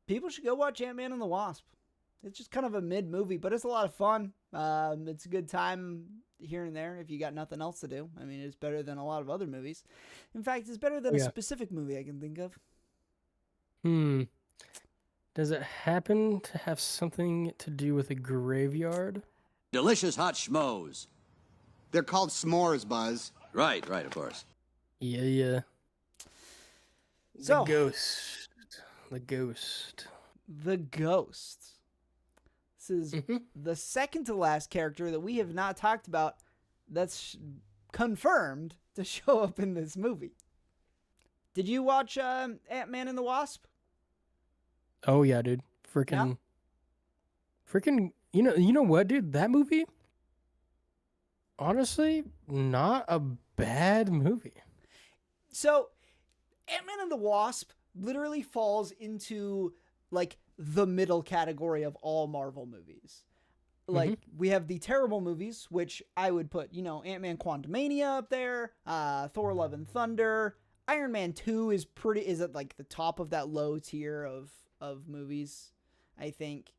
People should go watch Ant-Man and the Wasp. It's just kind of a mid movie, but it's a lot of fun. It's a good time here and there if you got nothing else to do. I mean, it's better than a lot of other movies. In fact, it's better than Oh a yeah. specific movie I can think of. Hmm. Does it happen to have something to do with a graveyard? Delicious hot schmoes. They're called s'mores, Buzz. Right, of course. Yeah, yeah. The So, ghost. The ghost. the Ghost. This is the second to last character that we have not talked about that's confirmed to show up in this movie. Did you watch Ant-Man and the Wasp? Oh yeah, dude. Freaking. You know what, dude? That movie. Honestly, not a bad movie. So, Ant-Man and the Wasp literally falls into like the middle category of all Marvel movies. Like we have the terrible movies, which I would put, Ant-Man Quantumania up there, Thor Love and Thunder, Iron Man 2 is at like the top of that low tier of movies, I think.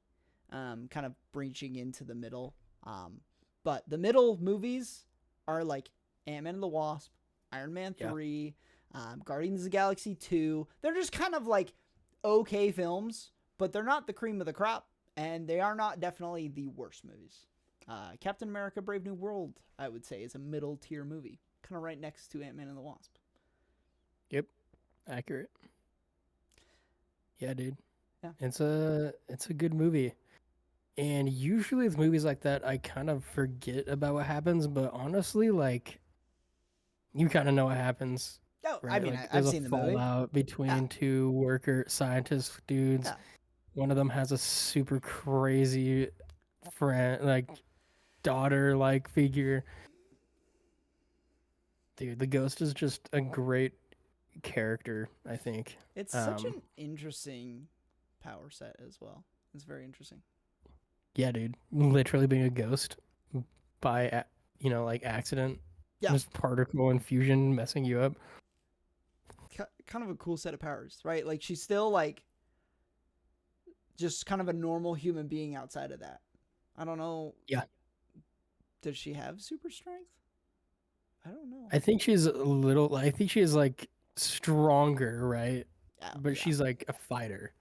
Kind of breaching into the middle. But the middle movies are like Ant-Man and the Wasp, Iron Man 3, Guardians of the Galaxy 2. They're just kind of like okay films, but they're not the cream of the crop, and they are not definitely the worst movies. Captain America Brave New World, I would say, is a middle tier movie, kind of right next to Ant-Man and the Wasp. Yep. Accurate. Yeah, dude. Yeah. It's a good movie. And usually with movies like that, I kind of forget about what happens, but honestly, like, you kind of know what happens. Oh, Right? I mean, Like, I've there's a seen the movie. fallout between two worker scientist dudes. Yeah. One of them has a super crazy friend, like daughter-like figure. Dude, the Ghost is just a great character, I think. It's such an interesting power set as well. It's very interesting. Yeah, dude. Literally being a ghost by, like accident. Yeah. Just particle infusion messing you up. Kind of a cool set of powers, right? Like she's still like just kind of a normal human being outside of that. I don't know. Yeah. Does she have super strength? I don't know. I think she's a little, I think she is like stronger, right? Yeah, But she's like a fighter.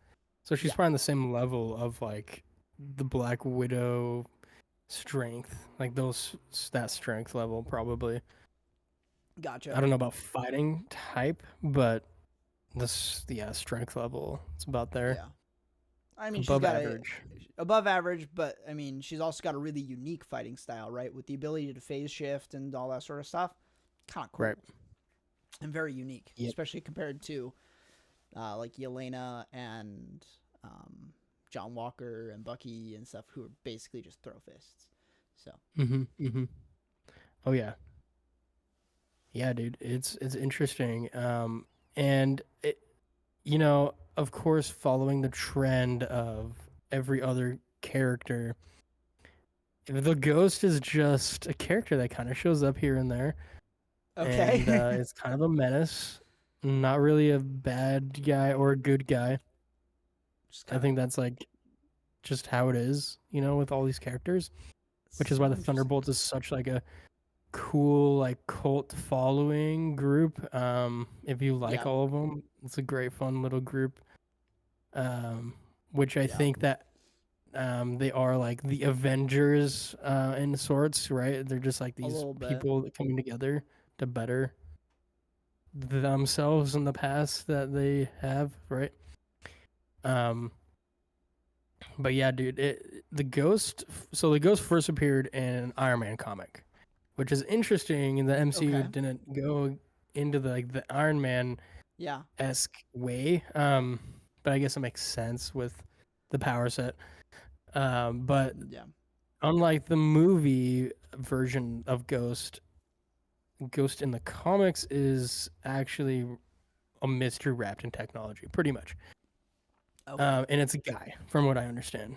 So she's probably on the same level of like the Black Widow strength, like that strength level probably. Gotcha. I don't know about fighting type, but this strength level, it's about there. Yeah. I mean, above she's got average. Above average, but I mean, she's also got a really unique fighting style, right? With the ability to phase shift and all that sort of stuff. Kind of cool. Right. And very unique, Yep. especially compared to like Yelena and John Walker and Bucky and stuff, who are basically just throw fists. So. Oh yeah. Yeah, dude, it's interesting. And it, of course, following the trend of every other character, the Ghost is just a character that kind of shows up here and there. Okay. And it's kind of a menace. Not really a bad guy or a good guy. I think that's like just how it is, with all these characters. Which is why the Thunderbolts is such like a cool like cult following group. If you like all of them, it's a great fun little group. Which I think that they are like the Avengers in sorts, right? They're just like these people coming together to better themselves in the past that they have, right? But yeah, dude, the Ghost first appeared in an Iron Man comic, which is interesting. And the MCU didn't go into the Iron Man esque way. But I guess it makes sense with the power set. But unlike the movie version of Ghost in the comics is actually a mystery wrapped in technology, pretty much. Okay. And it's a guy, from what I understand.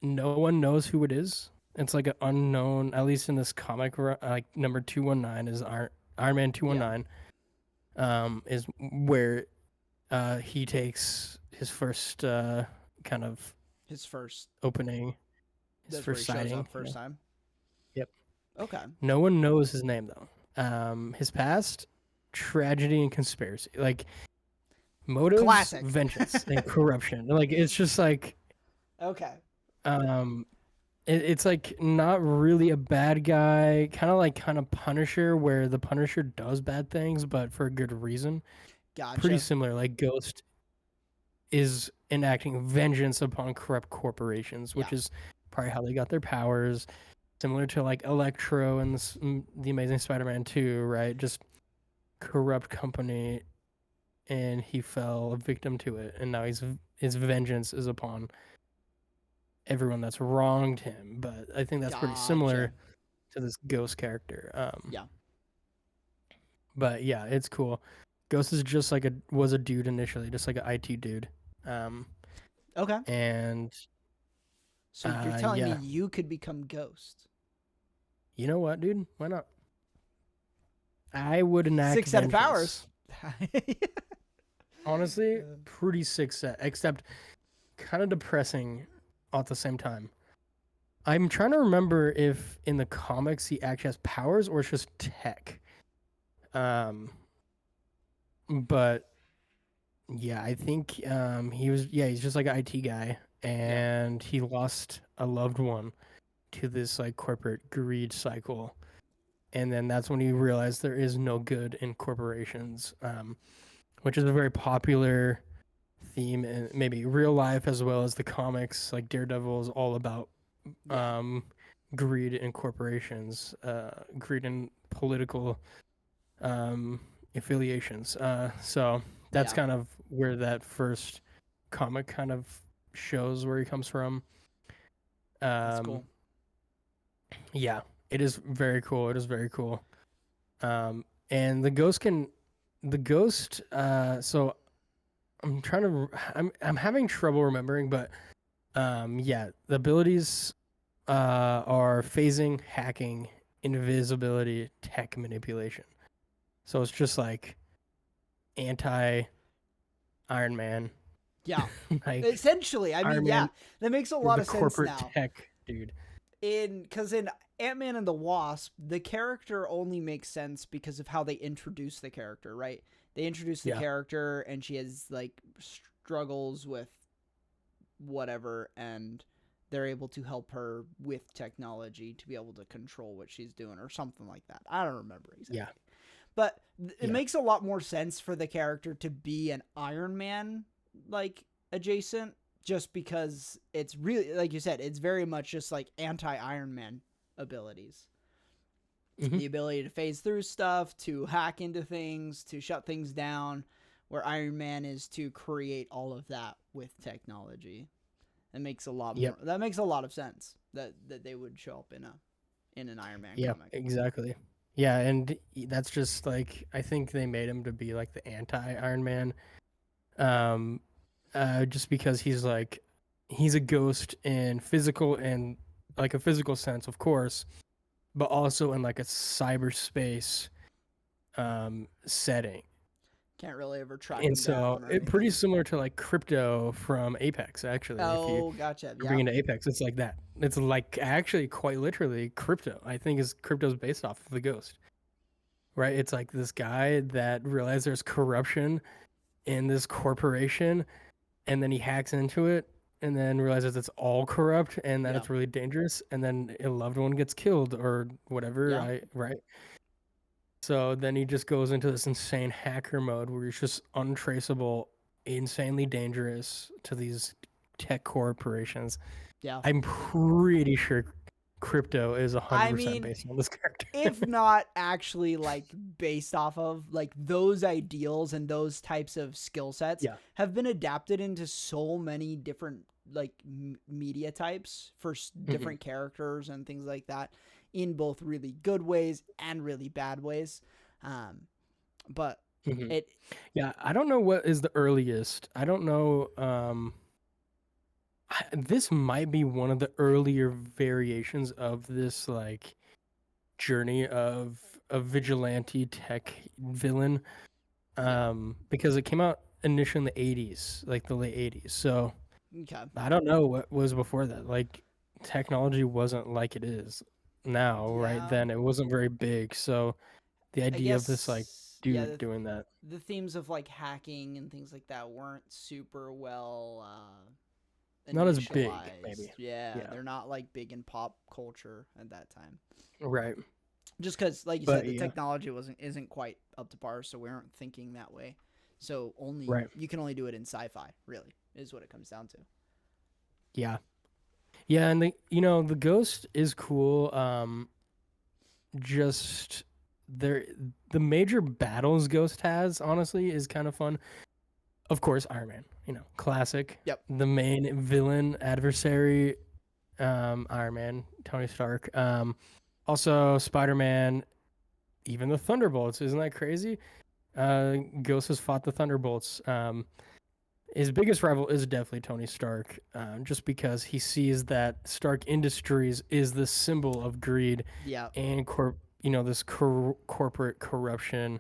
No one knows who it is. It's like an unknown, at least in this comic, like number 219 is Iron Man 219, is where he takes his first kind of His first. opening, his That's where first he shows sighting. up first time. Yep. Okay. No one knows his name though. His past, tragedy and conspiracy. Like motives, Classic. vengeance, and corruption. Like it's just like Okay. it's like not really a bad guy, kind of Punisher, where the Punisher does bad things, but for a good reason. Gotcha. Pretty similar. Like Ghost is enacting vengeance upon corrupt corporations, which is probably how they got their powers. Similar to like Electro and the Amazing Spider-Man 2, right? Just corrupt company, and he fell a victim to it, and now his vengeance is upon everyone that's wronged him. But I think that's pretty similar to this Ghost character. Yeah. But yeah, it's cool. Ghost is just like was a dude initially, just like an IT dude. Okay. And so you're telling me you could become Ghost? You know what, dude? Why not? I would enact 6 set of powers. Honestly, pretty sick set, except kind of depressing at the same time. I'm trying to remember if in the comics he actually has powers or it's just tech. But yeah, I think he's just like an IT guy, and he lost a loved one to this like corporate greed cycle. And then that's when he realized there is no good in corporations, which is a very popular theme in maybe real life as well as the comics. Like Daredevil is all about greed in corporations, greed in political affiliations. So that's kind of where that first comic kind of shows where he comes from. That's cool. Yeah, it is very cool. It is very cool. And the ghost so I'm having trouble remembering, but the abilities are phasing, hacking, invisibility, tech manipulation. So it's just like anti Iron Man. Yeah. Like essentially, I mean, that makes a lot of sense corporate now. Tech dude. Because in Ant-Man and the Wasp, the character only makes sense because of how they introduce the character, right? They introduce the character, and she has like struggles with whatever, and they're able to help her with technology to be able to control what she's doing or something like that. I don't remember exactly. Yeah. But it makes a lot more sense for the character to be an Iron Man like adjacent, just because it's really, like you said, it's very much just like anti-Iron Man abilities. Mm-hmm. The ability to phase through stuff, to hack into things, to shut things down, where Iron Man is to create all of that with technology. That makes a lot more. That makes a lot of sense that they would show up in an Iron Man comic. Exactly. Yeah, and that's just like, I think they made him to be like the anti-Iron Man. Just because he's a ghost in physical and like a physical sense, of course, but also in like a cyberspace setting. Can't really ever track. And so it's pretty similar to like Crypto from Apex, actually. Oh, gotcha. Bring into Apex, it's like that. It's like actually quite literally Crypto. I think Crypto's based off of the Ghost, right? It's like this guy that realized there's corruption in this corporation, and then he hacks into it, and then realizes it's all corrupt, and that it's really dangerous, and then a loved one gets killed or whatever, right? So then he just goes into this insane hacker mode where he's just untraceable, insanely dangerous to these tech corporations. Yeah. I'm pretty sure Crypto is 100% based on this character. If not actually like based off of like those ideals and those types of skill sets have been adapted into so many different like media types for different characters and things like that, in both really good ways and really bad ways. But I don't know what is the earliest. I don't know. This might be one of the earlier variations of this like journey of a vigilante tech villain, because it came out initially in the 80s, like the late 80s. So Okay. I don't know what was before that. Like technology wasn't like it is now, right? Yeah. Then it wasn't very big. So the I idea of this like guess yeah, dude doing that. the themes of like hacking and things like that weren't super well Not as big, initialized. maybe. Yeah, Yeah. they're not like big in pop culture at that time. Right. Just because, like you But said, the yeah. technology isn't quite up to par, so we aren't thinking that way. So Right. you can only do it in sci-fi, really, is what it comes down to. Yeah. Yeah, and the ghost is cool. Just there the major battles Ghost has, honestly, is kind of fun. Of course, Iron Man, classic. Yep. The main villain adversary, Iron Man, Tony Stark. Also Spider-Man, even the Thunderbolts. Isn't that crazy? Ghost has fought the Thunderbolts. His biggest rival is definitely Tony Stark, just because he sees that Stark Industries is the symbol of greed Yeah. and this corporate corruption,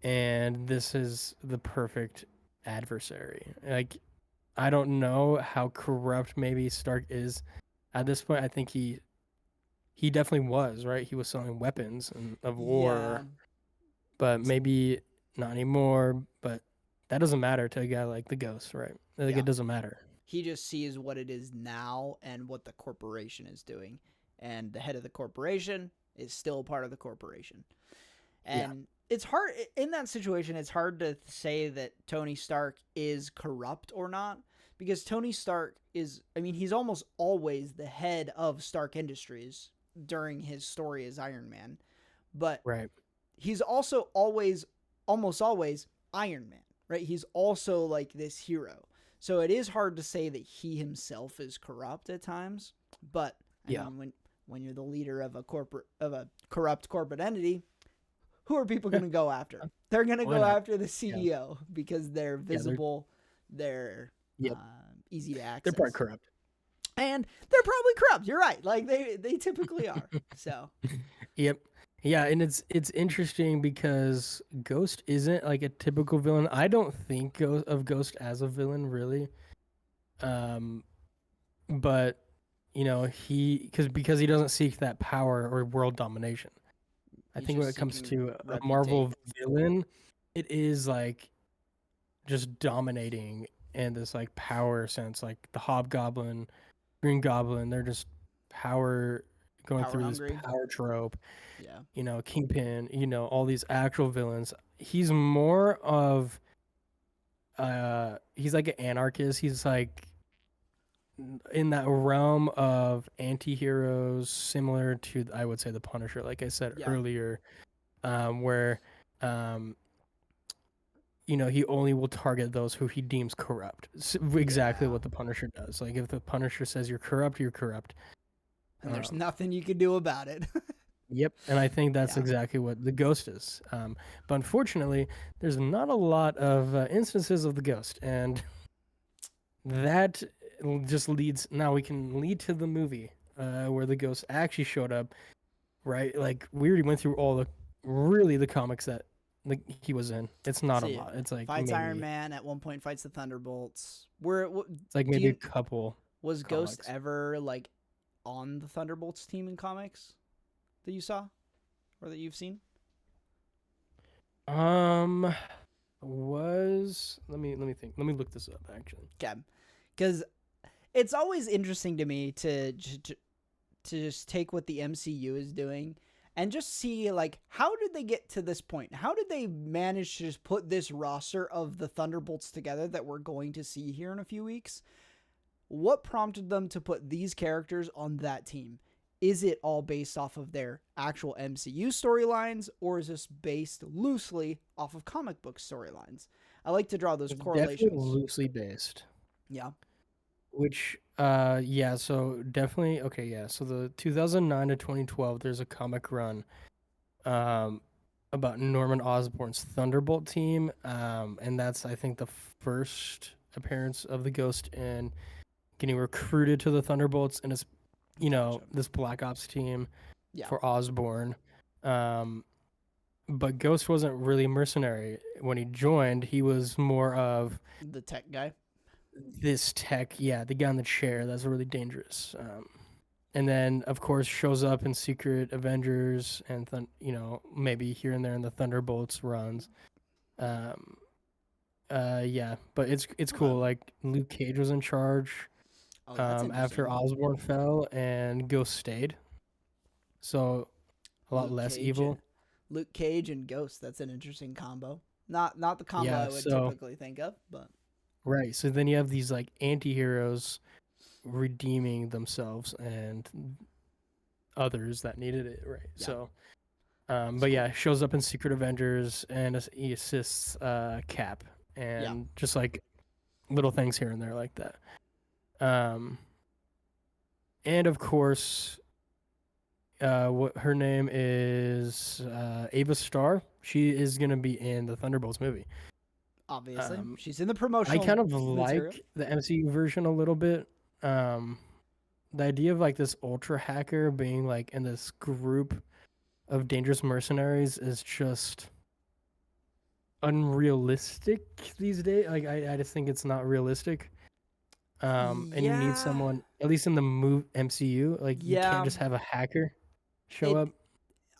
and this is the perfect adversary. Like, I don't know how corrupt maybe Stark is at this point. I think he definitely was, right. He was selling weapons of Yeah. war, but maybe not anymore. But that doesn't matter to a guy like the Ghost, right? Like, Yeah. it doesn't matter. He just sees what it is now and what the corporation is doing, and the head of the corporation is still part of the corporation. And it's hard in that situation. It's hard to say that Tony Stark is corrupt or not, because Tony Stark is, I mean, he's almost always the head of Stark Industries during his story as Iron Man, but Right. he's also almost always Iron Man, right? He's also like this hero. So it is hard to say that he himself is corrupt at times, but I mean, when you're the leader of a corrupt corporate entity, who are people going to go after? They're going to go after the CEO because they're visible, they're easy to access. They're probably corrupt. And they're probably corrupt. You're right. Like they typically are. So. Yep. Yeah, and it's interesting because Ghost isn't like a typical villain. I don't think of Ghost as a villain, really. But because he doesn't seek that power or world domination. I think when it comes to a Marvel villain, it is like just dominating in this like power sense, like the Hobgoblin, Green Goblin. They're just going through hungry. this power trope. Yeah. Kingpin, all these actual villains. He's more of he's like an anarchist. He's like in that realm of anti-heroes, similar to, I would say, the Punisher, like I said earlier, where he only will target those who he deems corrupt. Exactly what the Punisher does. Like, if the Punisher says you're corrupt, you're corrupt. And there's nothing you can do about it. Yep, and I think that's exactly what the Ghost is. But unfortunately, there's not a lot of instances of the Ghost, and that just leads. Now we can lead to the movie where the Ghost actually showed up, right? Like, we already went through all the comics that he was in. It's not a lot. It's like fights Iron Man at one point, fights the Thunderbolts. It's like maybe a couple. Was Ghost ever like on the Thunderbolts team in comics that you saw or that you've seen? Let me think. Let me look this up actually. Okay, because it's always interesting to me to just take what the MCU is doing and just see, like, how did they get to this point? How did they manage to just put this roster of the Thunderbolts together that we're going to see here in a few weeks? What prompted them to put these characters on that team? Is it all based off of their actual MCU storylines, or is this based loosely off of comic book storylines? I like to draw those correlations. Definitely loosely based. Yeah. Which, so definitely, okay, yeah. So the 2009 to 2012, there's a comic run about Norman Osborn's Thunderbolt team, and that's, I think, the first appearance of the Ghost in getting recruited to the Thunderbolts, and it's, this Black Ops team for Osborn, but Ghost wasn't really mercenary when he joined. He was more of The tech guy. this tech, yeah, the guy in the chair that's really dangerous. And then of course shows up in Secret Avengers and maybe here and there in the Thunderbolts runs. Um, yeah, but it's cool. Okay. Like Luke Cage was in charge Oh, that's after interesting. Osborn fell and Ghost stayed, so a lot Luke less Cage, evil. Luke Cage and Ghost. That's an interesting combo. Not the combo Yeah, I would so typically think of, but right. So then you have these like anti-heroes redeeming themselves and others that needed it, right? Yeah. So It's but cool. yeah, shows up in Secret Avengers and he assists Cap and Yeah. just like little things here and there like that. And of course, what her name is Ava Starr. She is gonna be in the Thunderbolts movie. Obviously, she's in the I promotional kind of material. like the MCU version a little bit. The idea of like this ultra hacker being like in this group of dangerous mercenaries is just unrealistic these days. Like I just think it's not realistic. And you need Yeah, someone at least in the MCU. Like you can't yeah. just have a hacker show It. up.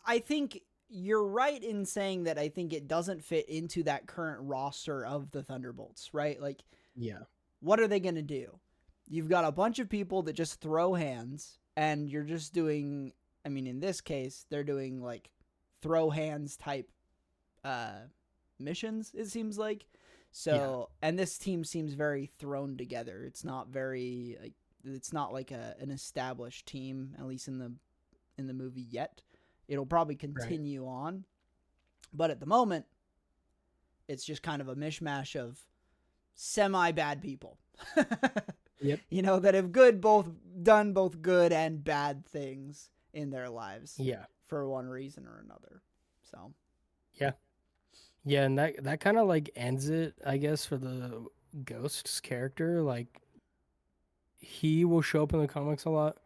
I think you're right in saying that. I think it doesn't fit into that current roster of the Thunderbolts, right? Like, Yeah. what are they gonna do? You've got a bunch of people that just throw hands, and you're just doing. I mean, in this case, they're doing like throw hands type missions. It seems like. So, and this team seems very thrown together. It's not very like it's not like an established team, at least in the movie yet. It'll probably continue on, but at the moment, it's just kind of a mishmash of semi bad people. Yep. You know, that have done both good and bad things in their lives. Yeah. For one reason or another. So. Yeah. Yeah, and that kind of like ends it, I guess, for the Ghost's character. Like he will show up in the comics a lot.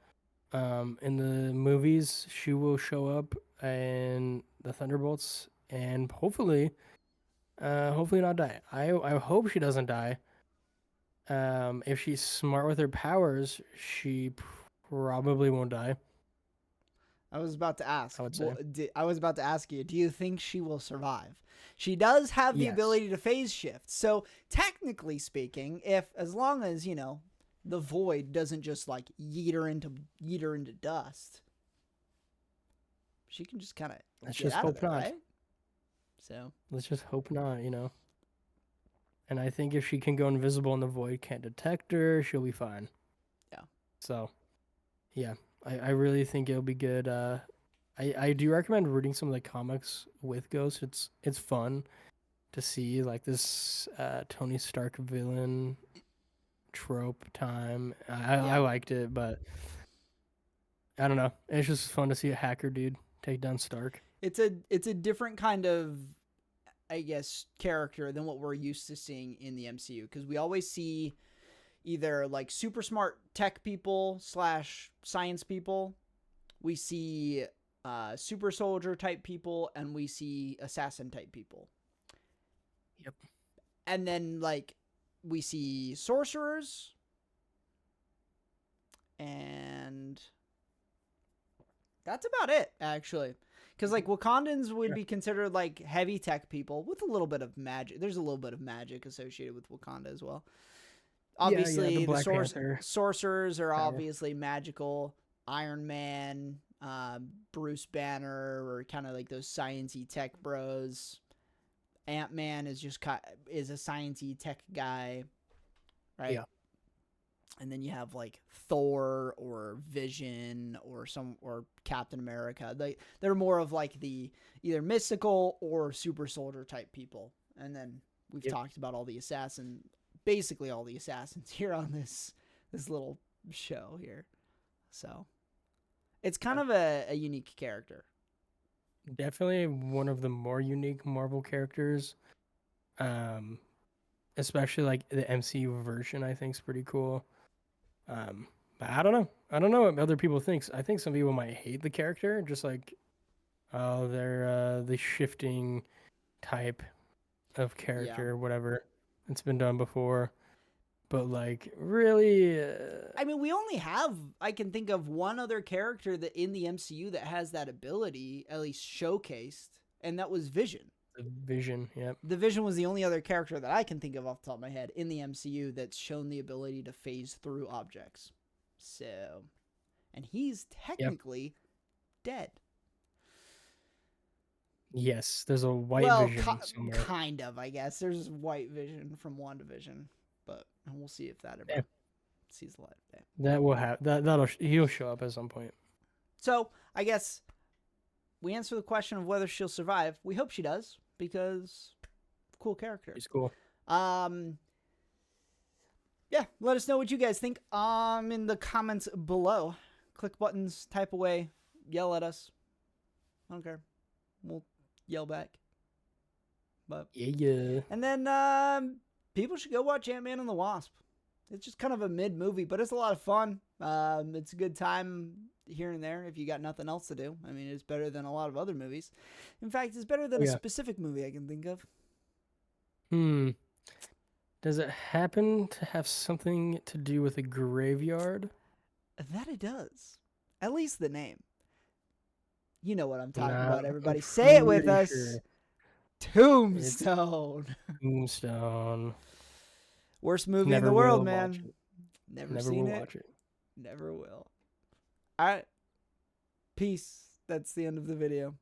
In the movies, she will show up in the Thunderbolts, and hopefully not die. I hope she doesn't die. If she's smart with her powers, she probably won't die. I was about to ask. I would say. I was about to ask you, do you think she will survive? She does have the Yes. ability to phase shift. So, technically speaking, as long as, the void doesn't just like yeet her into dust, she can just kind of Let's get just out of hope there, not. right? So, Let's just hope not, And I think if she can go invisible and the void can't detect her, she'll be fine. Yeah. So, yeah, I really think it'll be good. I do recommend reading some of the comics with Ghost. It's fun to see like this Tony Stark villain trope time. I liked it, but I don't know. It's just fun to see a hacker dude take down Stark. it's a different kind of, I guess, character than what we're used to seeing in the MCU, because we always see either like super smart tech people / science people, we see super soldier type people, and we see assassin type people. Yep. And then like we see sorcerers, and that's about it actually. Because like Wakandans would be considered like heavy tech people with a little bit of magic. There's a little bit of magic associated with Wakanda as well. Obviously, the the Black Panther sorcerers are power. obviously magical. Iron Man, Bruce Banner, or kind of like those sciencey tech bros. Ant-Man is is a sciencey tech guy, right? Yeah. And then you have like Thor or Vision or Captain America. They're more of like the either mystical or super soldier type people. And then we've talked about basically all the assassins here on this little show here. So it's kind of a unique character. Definitely one of the more unique Marvel characters. Especially like the MCU version, I think is pretty cool. But I don't know. I don't know what other people think. I think some people might hate the character, just like Oh, they're the shifting type of character, or whatever. It's been done before, but like really. I mean, I can think of one other character that in the MCU that has that ability, at least showcased, and that was Vision. The Vision, yep. The Vision was the only other character that I can think of off the top of my head in the MCU that's shown the ability to phase through objects. So, and he's technically dead. Yes, there's a white Vision somewhere. Kind of, I guess. There's white Vision from WandaVision, but we'll see if that ever sees the light of day. That will happen. He'll show up at some point. So, I guess we answer the question of whether she'll survive. We hope she does, because cool character. She's cool. Yeah, let us know what you guys think in the comments below. Click buttons, type away, yell at us. I don't care. We'll yell back. But yeah. And then people should go watch Ant-Man and the Wasp. It's just kind of a mid movie, but it's a lot of fun. It's a good time here and there if you got nothing else to do. I mean, it's better than a lot of other movies. In fact, it's better than a specific movie I can think of. Does it happen to have something to do with a graveyard? That it does. At least the name. You know what I'm talking about, everybody. Say it with us. Sure. Tombstone. Tombstone. Worst movie in the world, man. Never seen it. Watch it. Never will. All right. Peace. That's the end of the video.